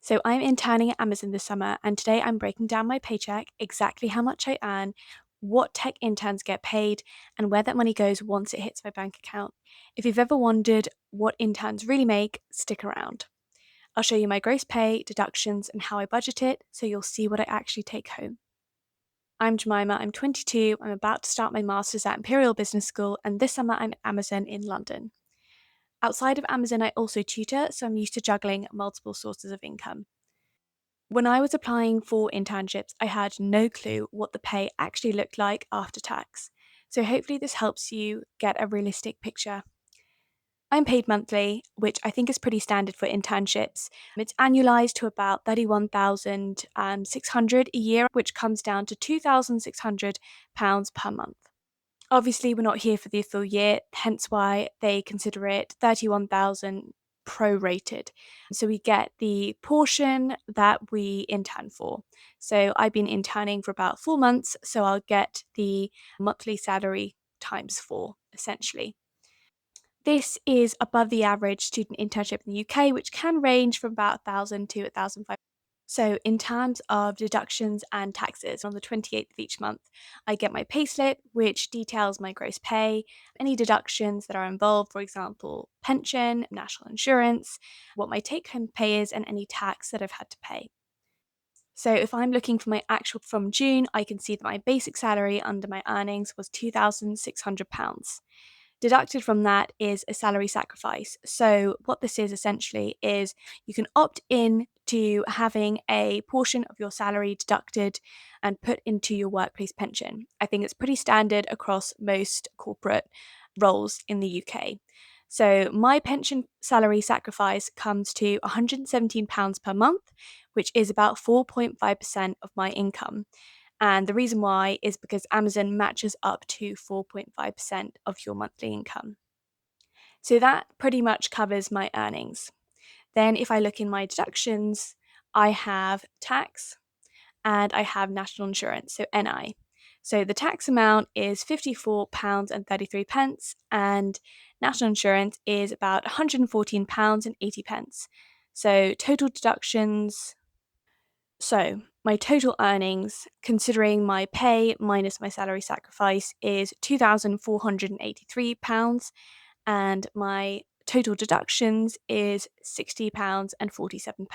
So I'm interning at Amazon this summer, and today I'm breaking down my paycheck, exactly how much I earn, what tech interns get paid, and where that money goes once it hits my bank account. If you've ever wondered what interns really make, stick around. I'll show you my gross pay, deductions, and how I budget it so you'll see what I actually take home. I'm Jemima, I'm 22, I'm about to start my master's at Imperial Business School, and this summer I'm at Amazon in London. Outside of Amazon, I also tutor, so I'm used to juggling multiple sources of income. When I was applying for internships, I had no clue what the pay actually looked like after tax. So hopefully, this helps you get a realistic picture. I'm paid monthly, which I think is pretty standard for internships. It's annualized to about 31,600 a year, which comes down to £2,600 per month. Obviously, we're not here for the full year, hence why they consider it 31,000 prorated. So we get the portion that we intern for. So I've been interning for about 4 months, so I'll get the monthly salary times four, essentially. This is above the average student internship in the UK, which can range from about 1,000 to 1,500. So, in terms of deductions and taxes, on the 28th of each month, I get my payslip, which details my gross pay, any deductions that are involved, for example, pension, national insurance, what my take home pay is, and any tax that I've had to pay. So, if I'm looking for my actual from June, I can see that my basic salary under my earnings was £2,600. Deducted from that is a salary sacrifice. So, what this is essentially is you can opt in to having a portion of your salary deducted and put into your workplace pension. I think it's pretty standard across most corporate roles in the UK. So, my pension salary sacrifice comes to £117 per month, which is about 4.5% of my income. And the reason why is because Amazon matches up to 4.5% of your monthly income. So that pretty much covers my earnings. Then, if I look in my deductions, I have tax and I have national insurance, so NI. So the tax amount is £54.33, and national insurance is about £114.80. So total deductions, so, my total earnings, considering my pay minus my salary sacrifice, is £2,483, and my total deductions is £60.47.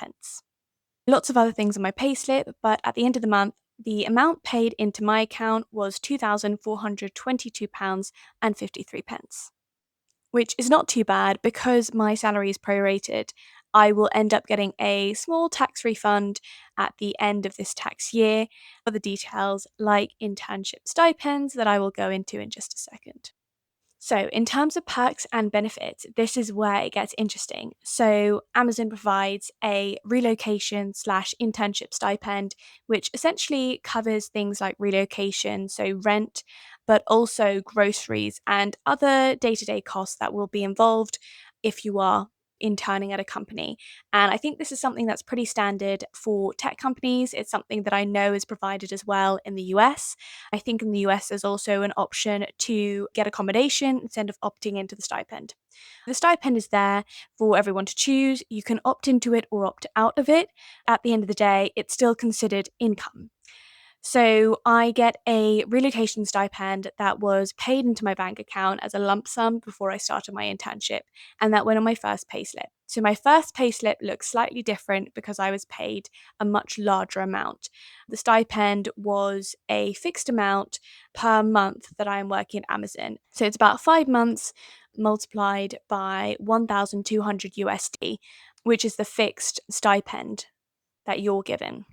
Lots of other things on my payslip, but at the end of the month, the amount paid into my account was £2,422.53, which is not too bad because my salary is prorated. I will end up getting a small tax refund at the end of this tax year. Other details like internship stipends that I will go into in just a second. So, in terms of perks and benefits, this is where it gets interesting. So, Amazon provides a relocation slash internship stipend, which essentially covers things like relocation, so rent, but also groceries and other day to day costs that will be involved if you are interning at a company. And I think this is something that's pretty standard for tech companies. It's something that I know is provided as well in the US. I think in the US, there's also an option to get accommodation instead of opting into the stipend. The stipend is there for everyone to choose. You can opt into it or opt out of it. At the end of the day, it's still considered income. So I get a relocation stipend that was paid into my bank account as a lump sum before I started my internship, and that went on my first payslip. So my first payslip looks slightly different because I was paid a much larger amount. The stipend was a fixed amount per month that I am working at Amazon. So it's about 5 months multiplied by 1,200 USD, which is the fixed stipend that you're given.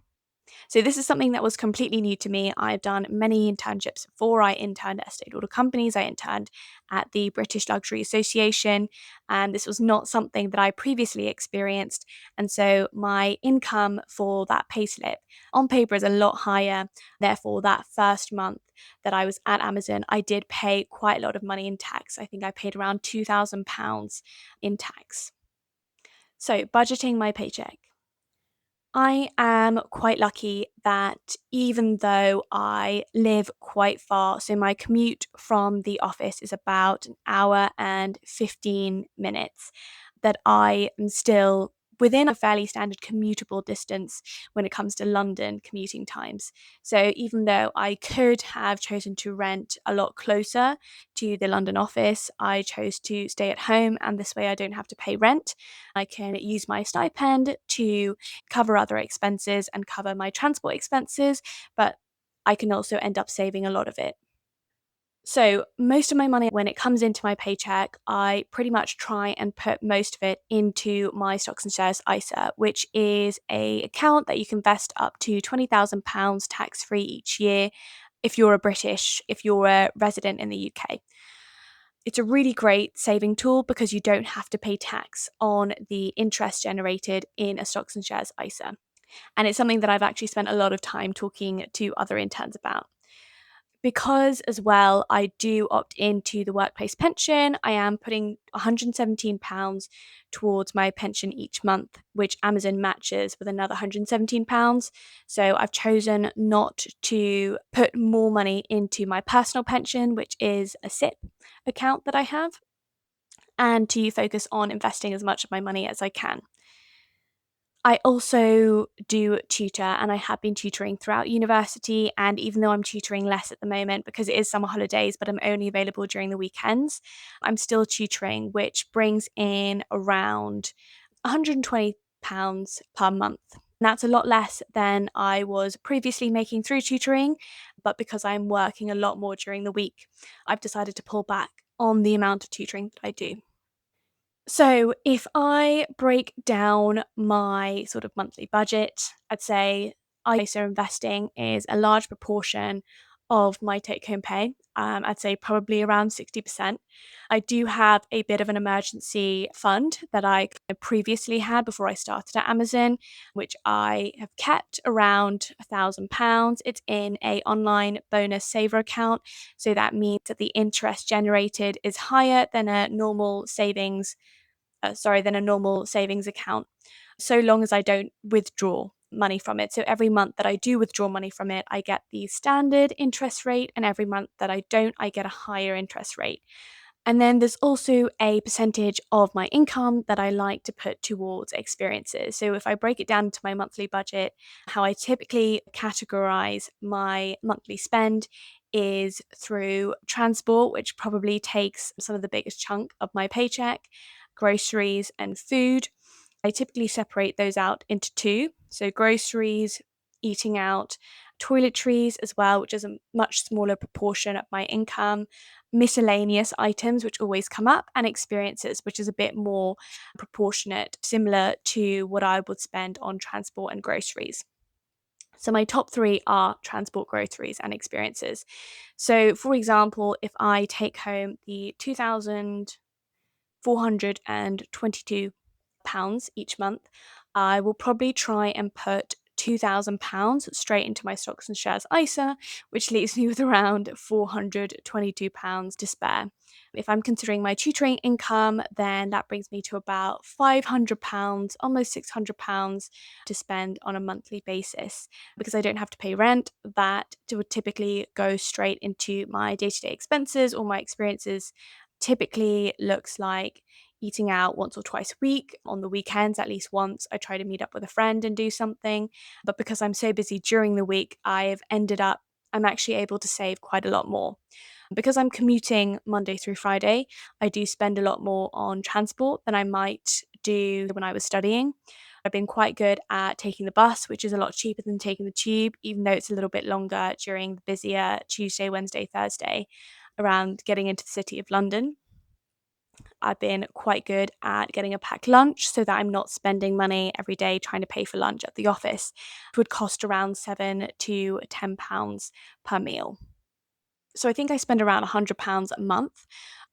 So this is something that was completely new to me. I've done many internships before. I interned at estate order companies. I interned at the British Luxury Association, and this was not something that I previously experienced. And so my income for that payslip on paper is a lot higher. Therefore, that first month that I was at Amazon, I did pay quite a lot of money in tax. I think I paid around £2,000 in tax. So budgeting my paycheck. I am quite lucky that even though I live quite far, so my commute from the office is about an hour and 15 minutes, that I am still within a fairly standard commutable distance when it comes to London commuting times. So even though I could have chosen to rent a lot closer to the London office, I chose to stay at home, and this way I don't have to pay rent. I can use my stipend to cover other expenses and cover my transport expenses, but I can also end up saving a lot of it. So, most of my money, when it comes into my paycheck, I pretty much try and put most of it into my stocks and shares ISA, which is a account that you can invest up to £20,000 tax free each year if you're a resident in the UK. It's a really great saving tool because you don't have to pay tax on the interest generated in a stocks and shares ISA. And it's something that I've actually spent a lot of time talking to other interns about. Because as well, I do opt into the workplace pension, I am putting £117 towards my pension each month, which Amazon matches with another £117. So I've chosen not to put more money into my personal pension, which is a SIP account that I have, and to focus on investing as much of my money as I can. I also do tutor, and I have been tutoring throughout university. And even though I'm tutoring less at the moment because it is summer holidays, but I'm only available during the weekends, I'm still tutoring, which brings in around £120 per month. And that's a lot less than I was previously making through tutoring. But because I'm working a lot more during the week, I've decided to pull back on the amount of tutoring that I do. So, if I break down my sort of monthly budget, I'd say ISA investing is a large proportion of my take home pay. I'd say probably around 60%. I do have a bit of an emergency fund that I kind of previously had before I started at Amazon, which I have kept around £1,000. It's in a online bonus saver account. So that means that the interest generated is higher than than a normal savings account, so long as I don't withdraw money from it. So every month that I do withdraw money from it, I get the standard interest rate, and every month that I don't, I get a higher interest rate. And then there's also a percentage of my income that I like to put towards experiences. So if I break it down into my monthly budget, how I typically categorize my monthly spend is through transport, which probably takes some of the biggest chunk of my paycheck, groceries, and food. I typically separate those out into two. So groceries, eating out, toiletries as well, which is a much smaller proportion of my income, miscellaneous items, which always come up, and experiences, which is a bit more proportionate, similar to what I would spend on transport and groceries. So my top three are transport, groceries, and experiences. So, for example, if I take home the 2,422 each month, I will probably try and put £2,000 straight into my stocks and shares ISA, which leaves me with around £422 to spare. If I'm considering my tutoring income, then that brings me to about £500, almost £600 to spend on a monthly basis. Because I don't have to pay rent, that would typically go straight into my day to day expenses or my experiences. Typically looks like eating out once or twice a week. On the weekends, at least once, I try to meet up with a friend and do something. But because I'm so busy during the week, I'm actually able to save quite a lot more. Because I'm commuting Monday through Friday, I do spend a lot more on transport than I might do when I was studying. I've been quite good at taking the bus, which is a lot cheaper than taking the tube, even though it's a little bit longer during the busier Tuesday, Wednesday, Thursday around getting into the city of London. I've been quite good at getting a packed lunch so that I'm not spending money every day trying to pay for lunch at the office. It would cost around £7 to £10 per meal. So I think I spend around £100 a month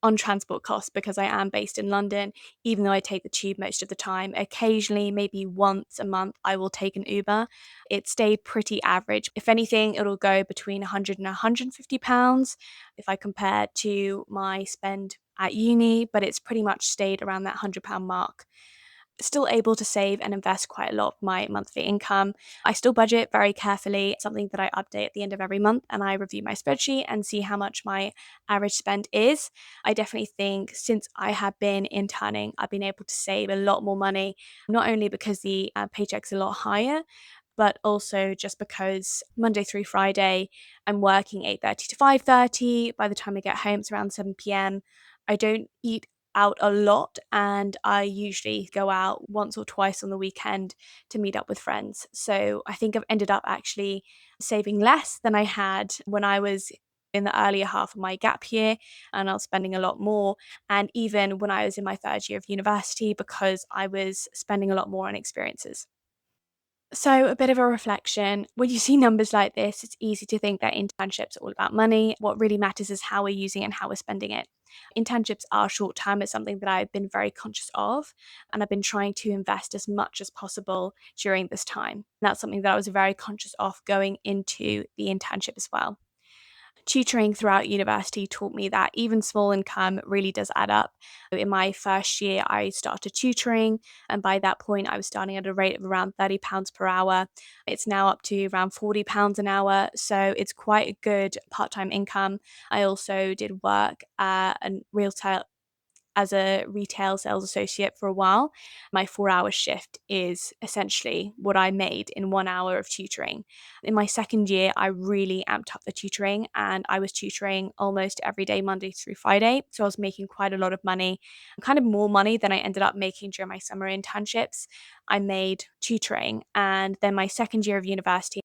on transport costs because I am based in London, even though I take the tube most of the time. Occasionally, maybe once a month, I will take an Uber. It stayed pretty average. If anything, it'll go between £100 and £150 if I compare to my spend at uni, but it's pretty much stayed around that £100 mark. still able to save and invest quite a lot of my monthly income. I still budget very carefully, something that I update at the end of every month, and I review my spreadsheet and see how much my average spend is. I definitely think since I have been interning, I've been able to save a lot more money, not only because the paycheck's a lot higher, but also just because Monday through Friday, I'm working 8:30 to 5:30. By the time I get home, it's around 7 p.m. I don't eat out a lot, and I usually go out once or twice on the weekend to meet up with friends. So I think I've ended up actually saving less than I had when I was in the earlier half of my gap year, and I was spending a lot more. And even when I was in my third year of university, because I was spending a lot more on experiences. So, a bit of a reflection. When you see numbers like this, it's easy to think that internships are all about money. What really matters is how we're using it and how we're spending it. Internships are short term. It's something that I've been very conscious of, and I've been trying to invest as much as possible during this time. And that's something that I was very conscious of going into the internship as well. Tutoring throughout university taught me that even small income really does add up. In my first year, I started tutoring, and by that point, I was starting at a rate of around £30 per hour. It's now up to around £40 an hour, so it's quite a good part time income. I also did work at a retail as a retail sales associate for a while. My 4 hour shift is essentially what I made in 1 hour of tutoring. In my second year, I really amped up the tutoring and I was tutoring almost every day, Monday through Friday. So I was making quite a lot of money, kind of more money than I ended up making during my summer internships. I made tutoring. And then my second year of university,